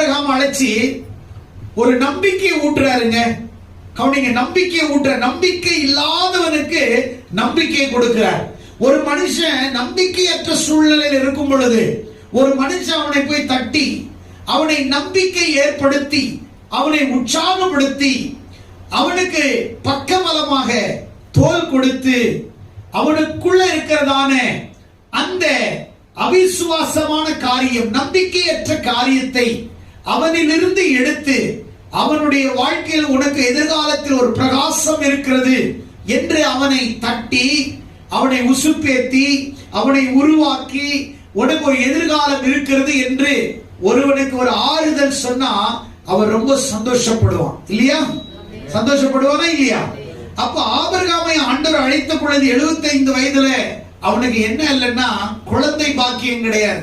Abraham அழைச்சி ஒரு நம்பிக்கையை ஊட்டுறாருங்க. கவனிங்க, நம்பிக்கையை ஊட்டுற, நம்பிக்கை இல்லாதவனுக்கு நம்பிக்கையை கொடுக்கிறார். ஒரு மனுஷன் நம்பிக்கையற்ற சூழ்நிலையில் இருக்கும் பொழுது ஒரு மனுஷன் அவனை போய் தட்டி அவனை நம்பிக்கை ஏற்படுத்தி அவனை உற்சாகப்படுத்தி அவனுக்கு பக்கபலமாக தோள் கொடுத்து அவனுக்குள்ள இருக்கிறதான அந்த அவிசுவாசமான காரியம், நம்பிக்கையற்ற காரியத்தை அவனிலிருந்து எடுத்து அவனுடைய வாழ்க்கையில் உனக்கு எதிர்காலத்தில் ஒரு பிரகாசம் இருக்கிறது என்று அவனை தட்டி அவனை உசுப்பேத்தி அவனை உருவாக்கி உனக்கு ஒரு எதிர்காலம் இருக்கிறது என்று ஒருவனுக்கு ஒரு ஆறுதல் சொன்னா அவன் ரொம்ப சந்தோஷப்படுவான் இல்லையா? சந்தோஷப்படுவானா இல்லையா? அப்ப ஆபிரகாமை ஆண்டவர் அழைத்த பொழுது 75 வயதுல அவனுக்கு என்ன இல்லைன்னா குழந்தை பாக்கியம் கிடையாது.